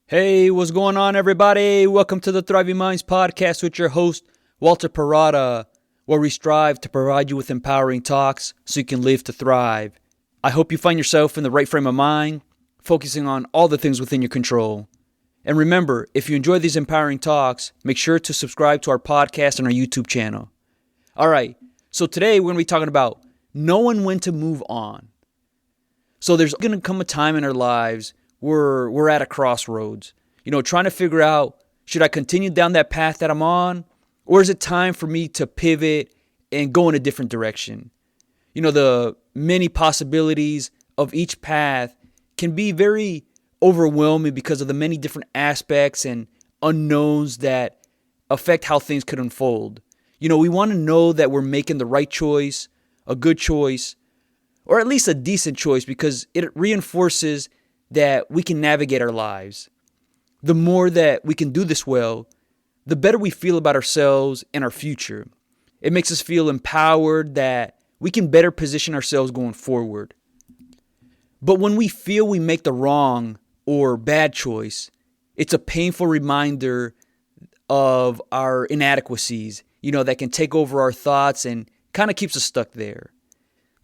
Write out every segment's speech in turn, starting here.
Hey, what's going on, everybody? Welcome to the Thriving Minds podcast with your host, Walter Parada, where we strive to provide you with empowering talks so you can live to thrive. I hope you find yourself in the right frame of mind, focusing on all the things within your control. And remember, if you enjoy these empowering talks, make sure to subscribe to our podcast and our YouTube channel. All right, so today we're going to be talking about knowing when to move on. So there's going to come a time in our lives we're at a crossroads, trying to figure out, should I continue down that path that I'm on, or is it time for me to pivot and go in a different direction? The many possibilities of each path can be very overwhelming because of the many different aspects and unknowns that affect how things could unfold. We want to know that we're making the right choice, a good choice, or at least a decent choice, because it reinforces that we can navigate our lives. The more that we can do this well, the better we feel about ourselves and our future. It makes us feel empowered that we can better position ourselves going forward. But when we feel we make the wrong or bad choice, it's a painful reminder of our inadequacies, that can take over our thoughts and kind of keeps us stuck there.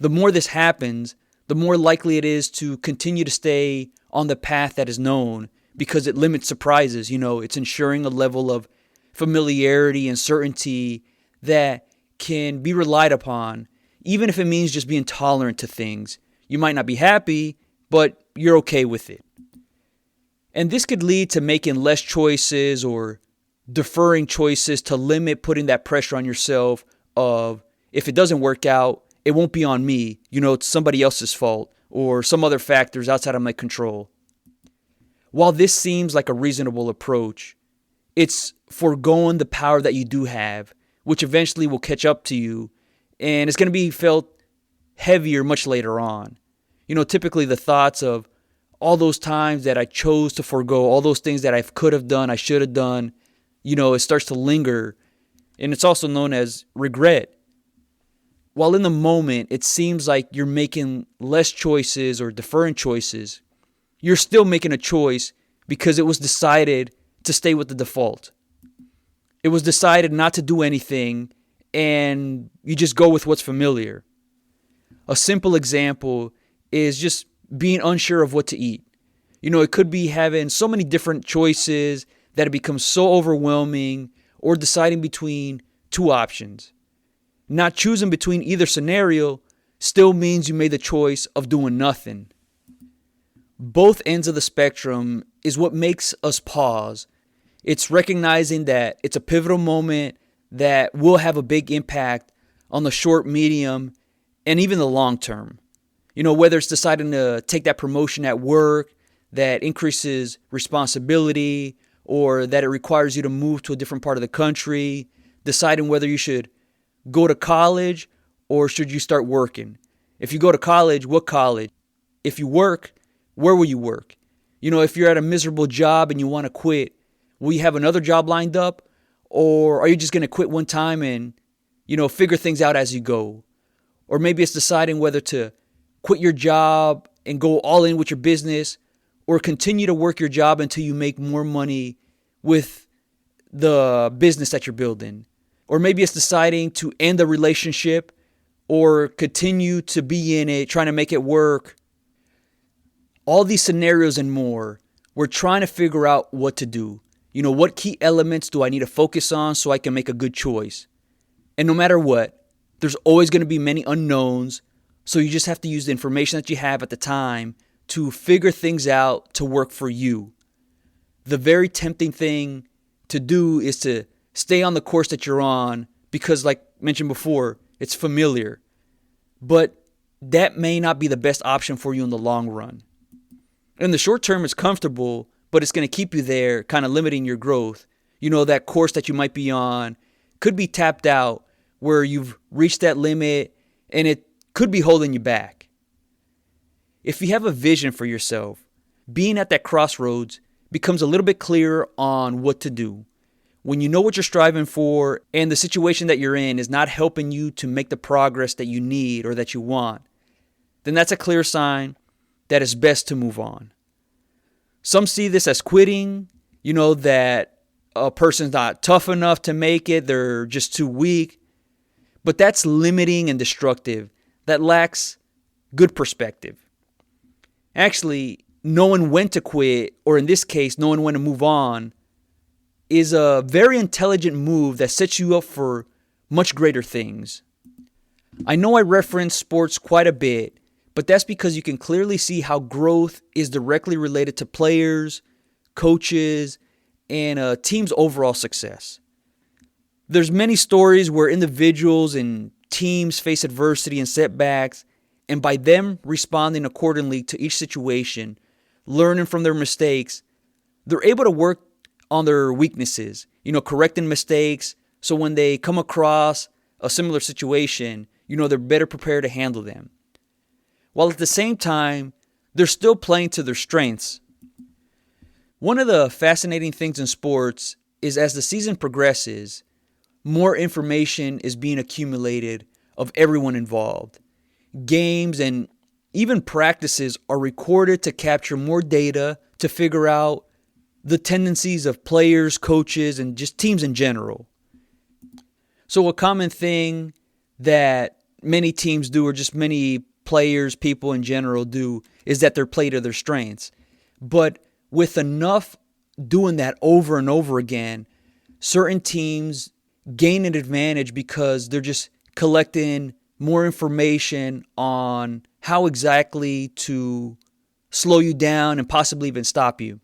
The more this happens, the more likely it is to continue to stay on the path that is known, because it limits surprises. It's ensuring a level of familiarity and certainty that can be relied upon, even if it means just being tolerant to things. You might not be happy, but you're okay with it. And this could lead to making less choices or deferring choices to limit putting that pressure on yourself of, if it doesn't work out, it won't be on me. It's somebody else's fault or some other factors outside of my control. While this seems like a reasonable approach, it's foregoing the power that you do have, which eventually will catch up to you, and it's going to be felt heavier much later on. Typically the thoughts of all those times that I chose to forego, all those things that I could have done, I should have done, it starts to linger, and it's also known as regret. While in the moment it seems like you're making less choices or deferring choices, you're still making a choice because it was decided to stay with the default. It was decided not to do anything, and you just go with what's familiar. A simple example is just being unsure of what to eat. It could be having so many different choices that it becomes so overwhelming, or deciding between two options. Not choosing between either scenario still means you made the choice of doing nothing. Both ends of the spectrum is what makes us pause. It's recognizing that it's a pivotal moment that will have a big impact on the short, medium, and even the long term. Whether it's deciding to take that promotion at work that increases responsibility, or that it requires you to move to a different part of the country, deciding whether you should go to college or should you start working. If you go to college, what college? If you work, where will you work? If you're at a miserable job and you want to quit, will you have another job lined up? Or are you just going to quit one time and, figure things out as you go? Or maybe it's deciding whether to quit your job and go all in with your business, or continue to work your job until you make more money with the business that you're building. Or maybe it's deciding to end a relationship or continue to be in it, trying to make it work. All these scenarios and more, we're trying to figure out what to do. What key elements do I need to focus on so I can make a good choice? And no matter what, there's always going to be many unknowns, so you just have to use the information that you have at the time to figure things out to work for you. The very tempting thing to do is to stay on the course that you're on because, like mentioned before, it's familiar. But that may not be the best option for you in the long run. In the short term, it's comfortable, but it's going to keep you there, kind of limiting your growth. That course that you might be on could be tapped out where you've reached that limit and it could be holding you back. If you have a vision for yourself, being at that crossroads becomes a little bit clearer on what to do. When you know what you're striving for and the situation that you're in is not helping you to make the progress that you need or that you want, then that's a clear sign that it's best to move on. Some see this as quitting, that a person's not tough enough to make it, they're just too weak. But that's limiting and destructive. That lacks good perspective. Actually, knowing when to quit, or in this case, knowing when to move on, is a very intelligent move that sets you up for much greater things. I know I reference sports quite a bit, but that's because you can clearly see how growth is directly related to players, coaches, and a team's overall success. There's many stories where individuals and teams face adversity and setbacks, and by them responding accordingly to each situation, learning from their mistakes, they're able to work on their weaknesses, correcting mistakes, so when they come across a similar situation, they're better prepared to handle them. While at the same time, they're still playing to their strengths. One of the fascinating things in sports is as the season progresses, more information is being accumulated of everyone involved. Games and even practices are recorded to capture more data to figure out the tendencies of players, coaches, and just teams in general. So a common thing that many teams do, or just many players, people in general do, is that they're play to their strengths. But with enough doing that over and over again, certain teams gain an advantage because they're just collecting more information on how exactly to slow you down and possibly even stop you.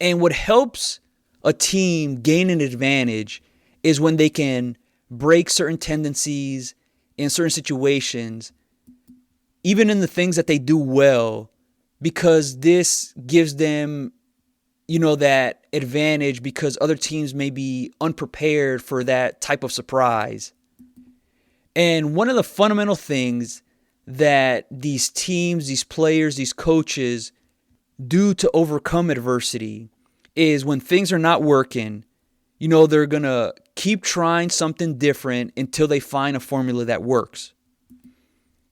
And what helps a team gain an advantage is when they can break certain tendencies in certain situations, even in the things that they do well, because this gives them, that advantage because other teams may be unprepared for that type of surprise. And one of the fundamental things that these teams, these players, these coaches do to overcome adversity is when things are not working, they're going to keep trying something different until they find a formula that works.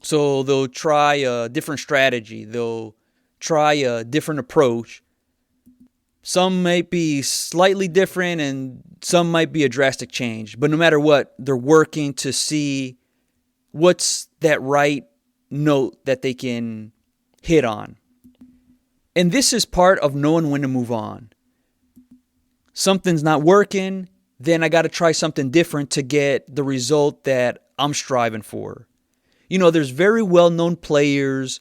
So they'll try a different strategy. They'll try a different approach. Some might be slightly different and some might be a drastic change. But no matter what, they're working to see what's that right note that they can hit on. And this is part of knowing when to move on. Something's not working, then I got to try something different to get the result that I'm striving for. There's very well-known players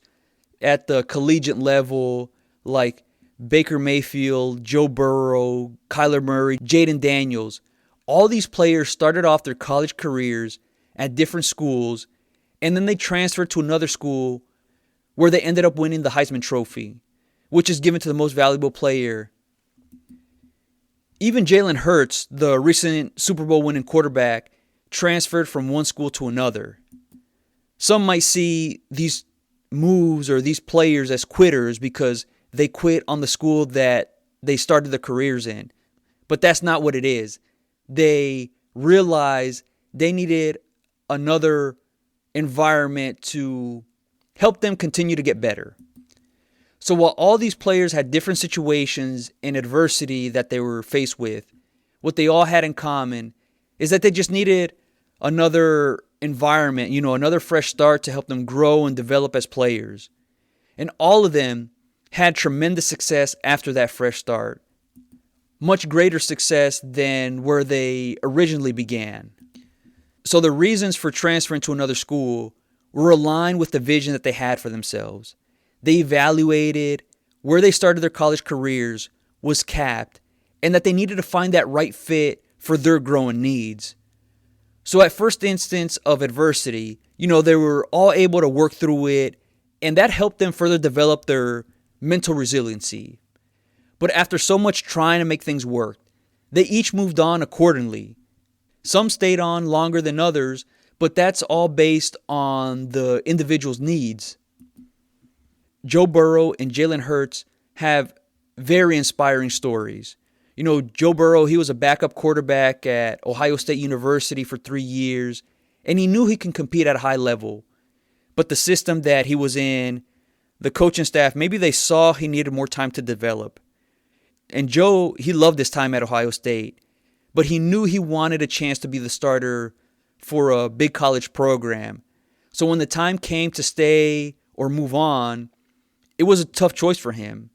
at the collegiate level like Baker Mayfield, Joe Burrow, Kyler Murray, Jaden Daniels. All these players started off their college careers at different schools, and then they transferred to another school where they ended up winning the Heisman Trophy, which is given to the most valuable player. Even Jalen Hurts, the recent Super Bowl winning quarterback, transferred from one school to another. Some might see these moves or these players as quitters because they quit on the school that they started their careers in. But that's not what it is. They realized they needed another environment to help them continue to get better. So while all these players had different situations and adversity that they were faced with, what they all had in common is that they just needed another environment, another fresh start to help them grow and develop as players. And all of them had tremendous success after that fresh start. Much greater success than where they originally began. So the reasons for transferring to another school were aligned with the vision that they had for themselves. They evaluated where they started their college careers was capped and that they needed to find that right fit for their growing needs. So at first instance of adversity, they were all able to work through it, and that helped them further develop their mental resiliency. But after so much trying to make things work, they each moved on accordingly. Some stayed on longer than others, but that's all based on the individual's needs. Joe Burrow and Jalen Hurts have very inspiring stories. Joe Burrow, he was a backup quarterback at Ohio State University for 3 years, and he knew he can compete at a high level. But the system that he was in the coaching staff, maybe they saw he needed more time to develop. And Joe, he loved his time at Ohio State, but he knew he wanted a chance to be the starter for a big college program. So when the time came to stay or move on, it was a tough choice for him.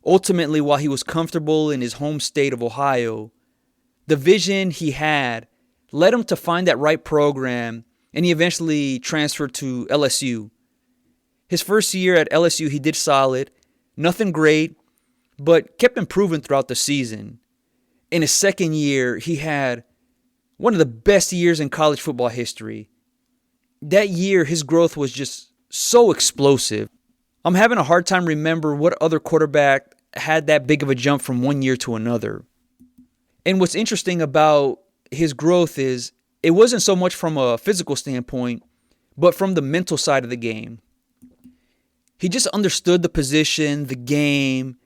Ultimately, while he was comfortable in his home state of Ohio, the vision he had led him to find that right program, and he eventually transferred to LSU. His first year at LSU, he did solid, nothing great, but kept improving throughout the season. In his second year, he had one of the best years in college football history. That year, his growth was just so explosive. I'm having a hard time remember what other quarterback had that big of a jump from one year to another. And what's interesting about his growth is it wasn't so much from a physical standpoint, but from the mental side of the game. He just understood the position, the game,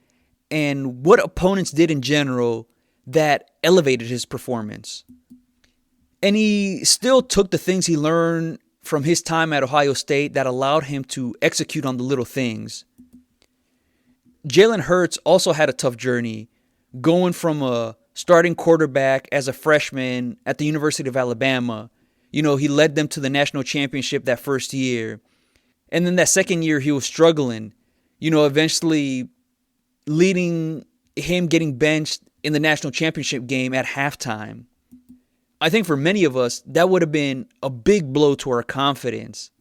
and what opponents did in general that elevated his performance. And he still took the things he learned from his time at Ohio State that allowed him to execute on the little things. Jalen Hurts also had a tough journey, going from a starting quarterback as a freshman at the University of Alabama. He led them to the national championship that first year. And then that second year, he was struggling, eventually leading him getting benched in the national championship game at halftime. I think for many of us, that would have been a big blow to our confidence.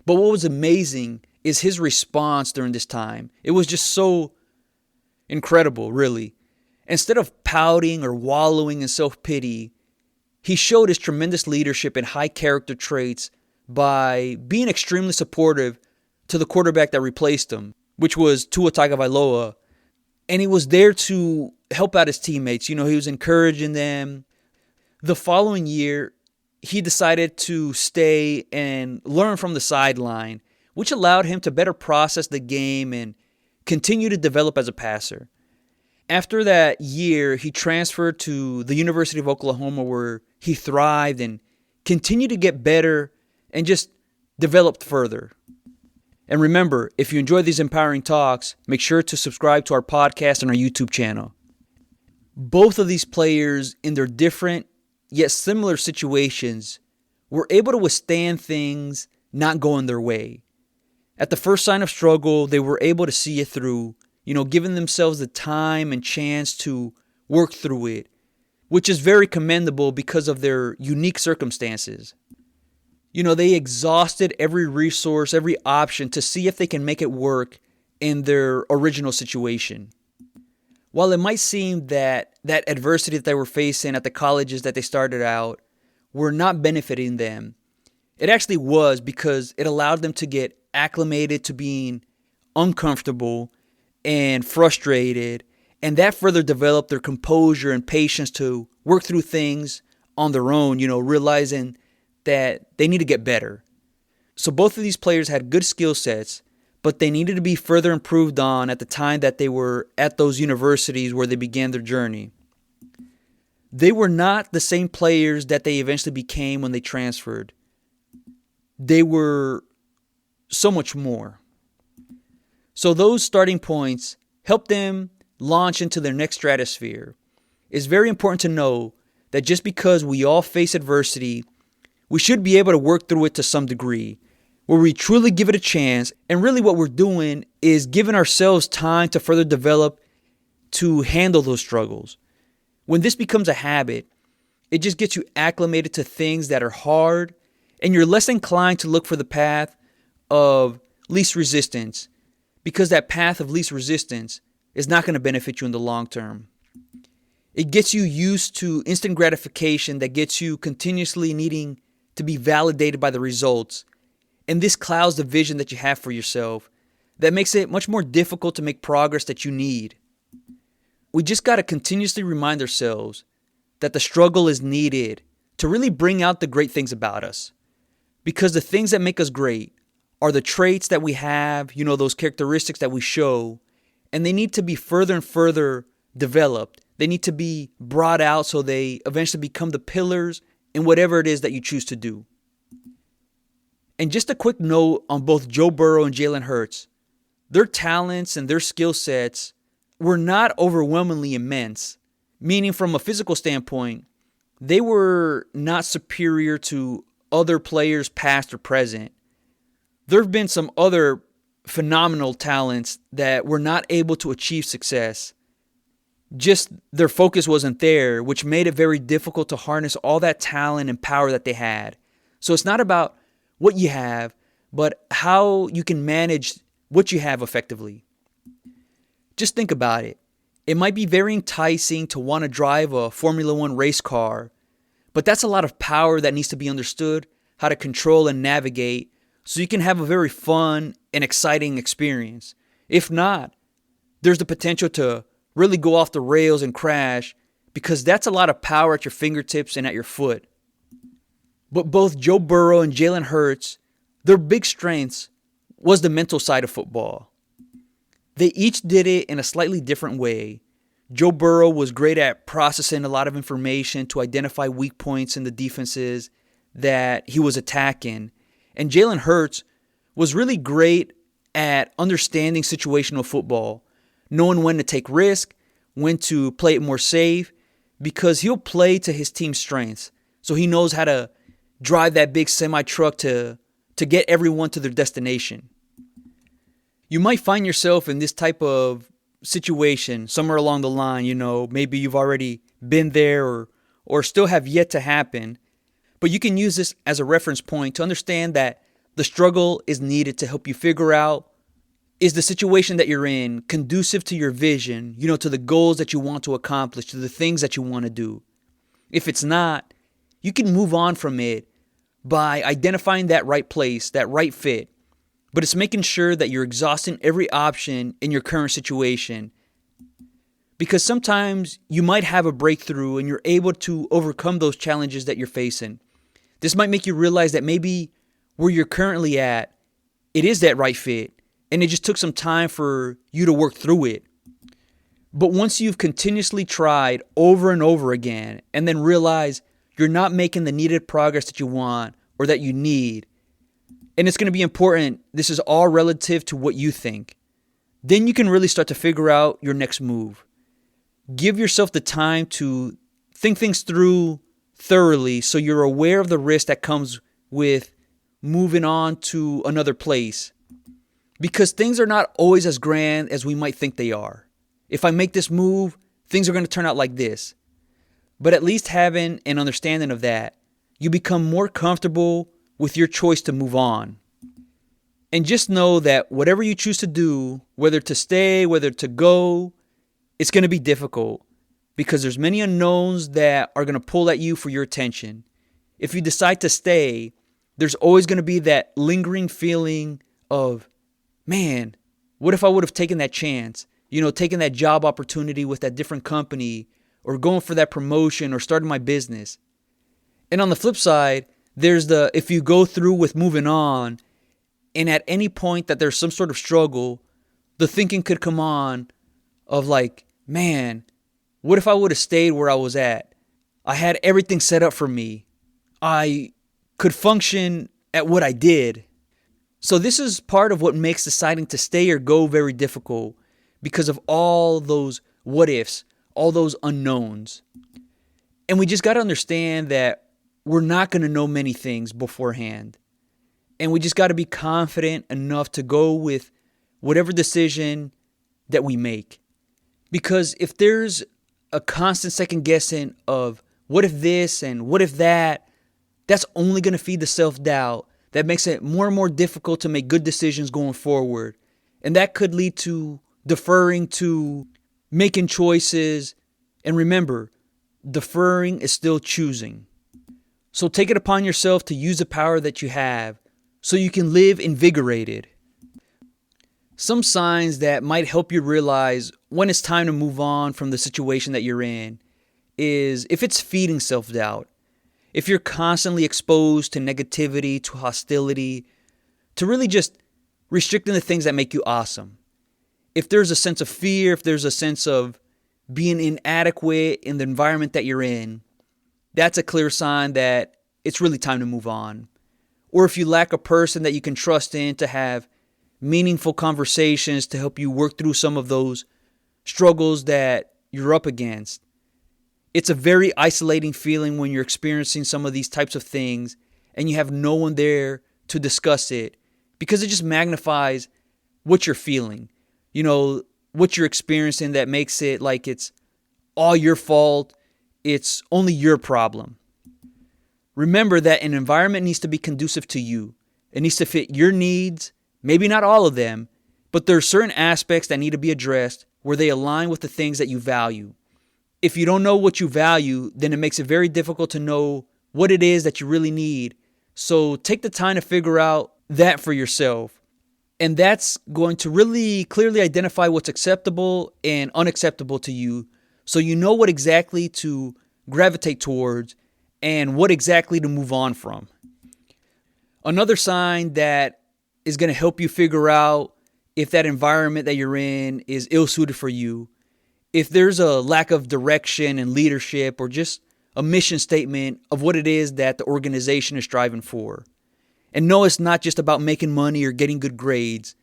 But what was amazing is his response during this time. It was just so incredible, really. Instead of pouting or wallowing in self-pity, he showed his tremendous leadership and high character traits by being extremely supportive to the quarterback that replaced him, which was Tua Tagovailoa. And he was there to help out his teammates. He was encouraging them. The following year, he decided to stay and learn from the sideline, which allowed him to better process the game and continue to develop as a passer. After that year, he transferred to the University of Oklahoma, where he thrived and continued to get better and just developed further. And remember, if you enjoy these empowering talks, make sure to subscribe to our podcast and our YouTube channel. Both of these players, in their different yet similar situations, were able to withstand things not going their way. At the first sign of struggle, they were able to see it through, giving themselves the time and chance to work through it, which is very commendable because of their unique circumstances. They exhausted every resource, every option to see if they can make it work in their original situation. While it might seem that adversity that they were facing at the colleges that they started out were not benefiting them, it actually was, because it allowed them to get acclimated to being uncomfortable and frustrated, and that further developed their composure and patience to work through things on their own, realizing that they need to get better. So both of these players had good skill sets, but they needed to be further improved on at the time that they were at those universities where they began their journey. They were not the same players that they eventually became when they transferred. They were so much more. So those starting points helped them launch into their next stratosphere. It's very important to know that just because we all face adversity, we should be able to work through it to some degree, where we truly give it a chance. And really what we're doing is giving ourselves time to further develop to handle those struggles. When this becomes a habit, it just gets you acclimated to things that are hard, and you're less inclined to look for the path of least resistance, because that path of least resistance is not going to benefit you in the long term. It gets you used to instant gratification that gets you continuously needing to be validated by the results. And this clouds the vision that you have for yourself. That makes it much more difficult to make progress that you need. We just got to continuously remind ourselves that the struggle is needed to really bring out the great things about us. Because the things that make us great are the traits that we have, those characteristics that we show, and they need to be further and further developed. They need to be brought out so they eventually become the pillars in whatever it is that you choose to do. And just a quick note on both Joe Burrow and Jalen Hurts. Their talents and their skill sets were not overwhelmingly immense, meaning from a physical standpoint, they were not superior to other players past or present. There have been some other phenomenal talents that were not able to achieve success. Just their focus wasn't there, which made it very difficult to harness all that talent and power that they had. So it's not about what you have, but how you can manage what you have effectively. Just think about it. It might be very enticing to want to drive a Formula One race car, but that's a lot of power that needs to be understood, how to control and navigate, so you can have a very fun and exciting experience. If not, there's the potential to really go off the rails and crash, because that's a lot of power at your fingertips and at your foot. But both Joe Burrow and Jalen Hurts, their big strengths was the mental side of football. They each did it in a slightly different way. Joe Burrow was great at processing a lot of information to identify weak points in the defenses that he was attacking. And Jalen Hurts was really great at understanding situational football, knowing when to take risk, when to play it more safe, because he'll play to his team's strengths. So he knows how to drive that big semi-truck to get everyone to their destination. You might find yourself in this type of situation somewhere along the line. Maybe you've already been there or still have yet to happen. But you can use this as a reference point to understand that the struggle is needed to help you figure out, is the situation that you're in conducive to your vision, to the goals that you want to accomplish, to the things that you want to do. If it's not, you can move on from it by identifying that right place, that right fit. But it's making sure that you're exhausting every option in your current situation. Because sometimes you might have a breakthrough and you're able to overcome those challenges that you're facing. This might make you realize that maybe where you're currently at, it is that right fit, and it just took some time for you to work through it. But once you've continuously tried over and over again, and then realize you're not making the needed progress that you want or that you need, and it's going to be important, this is all relative to what you think, then you can really start to figure out your next move. Give yourself the time to think things through thoroughly so you're aware of the risk that comes with moving on to another place. Because things are not always as grand as we might think they are. If I make this move, things are going to turn out like this. But at least having an understanding of that, you become more comfortable with your choice to move on. And just know that whatever you choose to do, whether to stay, whether to go, it's going to be difficult because there's many unknowns that are going to pull at you for your attention. If you decide to stay, there's always going to be that lingering feeling of, man, what if I would have taken that chance? Taking that job opportunity with that different company or going for that promotion or starting my business. And on the flip side, there's if you go through with moving on and at any point that there's some sort of struggle, the thinking could come on of like, man, what if I would have stayed where I was at? I had everything set up for me. I could function at what I did. So this is part of what makes deciding to stay or go very difficult because of all those what ifs, all those unknowns. And we just got to understand that we're not going to know many things beforehand. And we just got to be confident enough to go with whatever decision that we make. Because if there's a constant second guessing of what if this and what if that, that's only going to feed the self-doubt. That makes it more and more difficult to make good decisions going forward. And that could lead to deferring to making choices. And remember, deferring is still choosing. So take it upon yourself to use the power that you have so you can live invigorated. Some signs that might help you realize when it's time to move on from the situation that you're in is if it's feeding self-doubt. If you're constantly exposed to negativity, to hostility, to really just restricting the things that make you awesome. If there's a sense of fear, if there's a sense of being inadequate in the environment that you're in, that's a clear sign that it's really time to move on. or if you lack a person that you can trust in to have meaningful conversations to help you work through some of those struggles that you're up against. It's a very isolating feeling when you're experiencing some of these types of things and you have no one there to discuss it, because it just magnifies what you're feeling, what you're experiencing, that makes it like it's all your fault. It's only your problem. Remember that an environment needs to be conducive to you. It needs to fit your needs, maybe not all of them, but there are certain aspects that need to be addressed where they align with the things that you value. If you don't know what you value, then it makes it very difficult to know what it is that you really need. So take the time to figure out that for yourself. And that's going to really clearly identify what's acceptable and unacceptable to you, so you know what exactly to gravitate towards and what exactly to move on from. Another sign that is going to help you figure out if that environment that you're in is ill-suited for you, if there's a lack of direction and leadership, or just a mission statement of what it is that the organization is striving for. And no, it's not just about making money or getting good grades,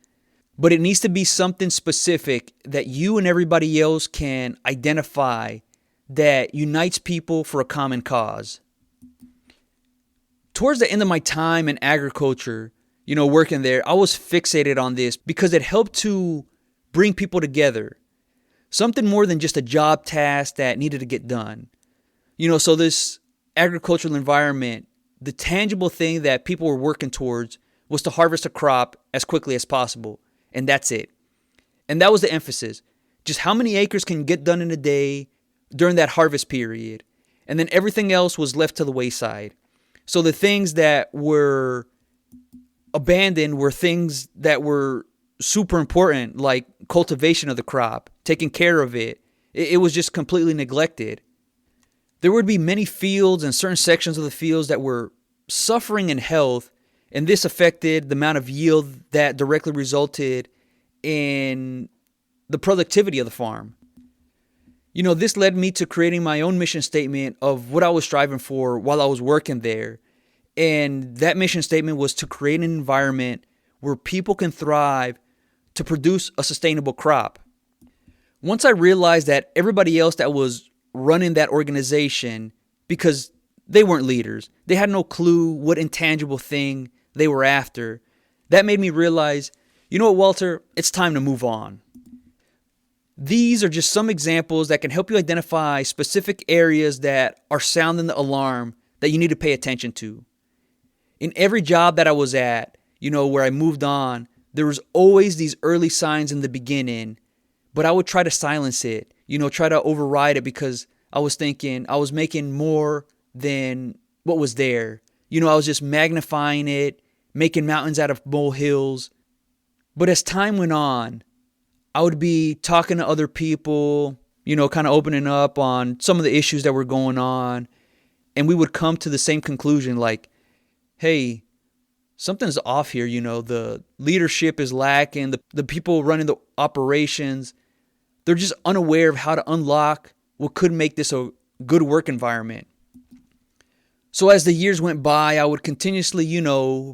but it needs to be something specific that you and everybody else can identify that unites people for a common cause. Towards the end of my time in agriculture, working there, I was fixated on this because it helped to bring people together. Something more than just a job task that needed to get done. So this agricultural environment, the tangible thing that people were working towards was to harvest a crop as quickly as possible. And that's it. And that was the emphasis. Just how many acres can get done in a day during that harvest period. And then everything else was left to the wayside. So the things that were abandoned were things that were super important, like cultivation of the crop, taking care of it. It was just completely neglected. There would be many fields and certain sections of the fields that were suffering in health, and this affected the amount of yield that directly resulted in the productivity of the farm. This led me to creating my own mission statement of what I was striving for while I was working there. And that mission statement was to create an environment where people can thrive to produce a sustainable crop. Once I realized that everybody else that was running that organization, because they weren't leaders, they had no clue what intangible thing they were after, that made me realize, you know what, Walter, it's time to move on. These are just some examples that can help you identify specific areas that are sounding the alarm that you need to pay attention to. In every job that I was at, where I moved on, there was always these early signs in the beginning, but I would try to silence it, try to override it, because I was thinking I was making more than what was there. I was just magnifying it, making mountains out of molehills. But as time went on, I would be talking to other people, kind of opening up on some of the issues that were going on. And we would come to the same conclusion, like, hey, something's off here. The leadership is lacking. The people running the operations, they're just unaware of how to unlock what could make this a good work environment. So as the years went by, I would continuously,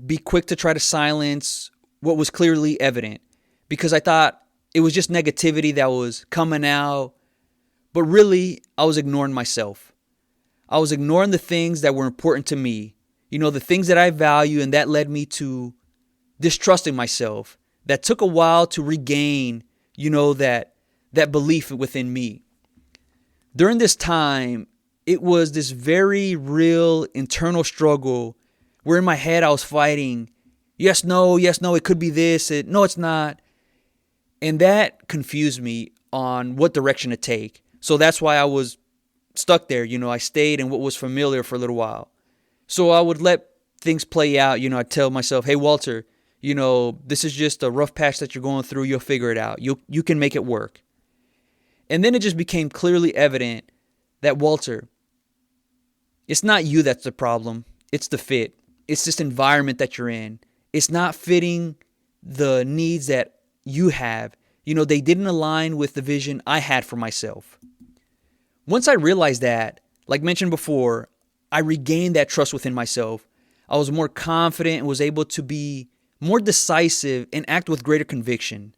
be quick to try to silence what was clearly evident, because I thought it was just negativity that was coming out. But really, I was ignoring myself. I was ignoring the things that were important to me, the things that I value, and that led me to distrusting myself. That took a while to regain, that belief within me. During this time, it was this very real internal struggle where in my head I was fighting, yes, no, it could be this, no, it's not. And that confused me on what direction to take. So that's why I was stuck there. I stayed in what was familiar for a little while. So I would let things play out. I'd tell myself, hey, Walter, this is just a rough patch that you're going through. You'll figure it out. You can make it work. And then it just became clearly evident that, Walter, it's not you that's the problem. It's the fit. It's this environment that you're in. It's not fitting the needs that you have. They didn't align with the vision I had for myself. Once I realized that, like mentioned before, I regained that trust within myself. I was more confident and was able to be more decisive and act with greater conviction.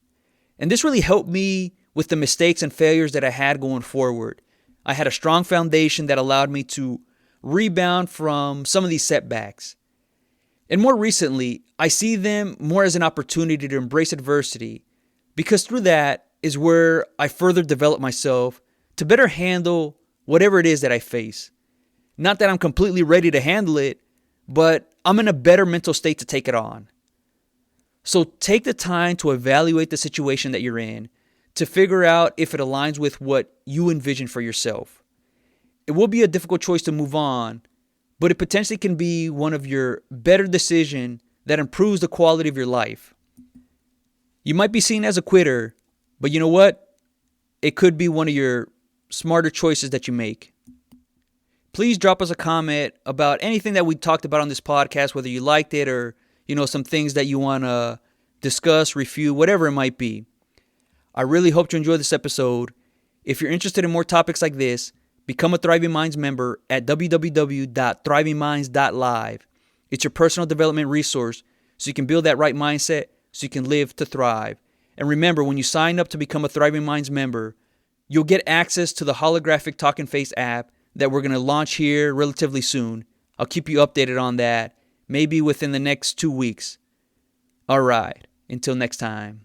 And this really helped me with the mistakes and failures that I had going forward. I had a strong foundation that allowed me to rebound from some of these setbacks. And more recently, I see them more as an opportunity to embrace adversity, because through that is where I further develop myself to better handle whatever it is that I face. Not that I'm completely ready to handle it, but I'm in a better mental state to take it on. So take the time to evaluate the situation that you're in to figure out if it aligns with what you envision for yourself. It will be a difficult choice to move on, but it potentially can be one of your better decisions that improves the quality of your life. You might be seen as a quitter, but you know what? It could be one of your smarter choices that you make. Please drop us a comment about anything that we talked about on this podcast, whether you liked it or, some things that you want to discuss, refute, whatever it might be. I really hope you enjoyed this episode. If you're interested in more topics like this, become a Thriving Minds member at www.thrivingminds.live. It's your personal development resource so you can build that right mindset so you can live to thrive. And remember, when you sign up to become a Thriving Minds member, you'll get access to the holographic Talking Face app that we're going to launch here relatively soon. I'll keep you updated on that, maybe within the next 2 weeks. All right, until next time.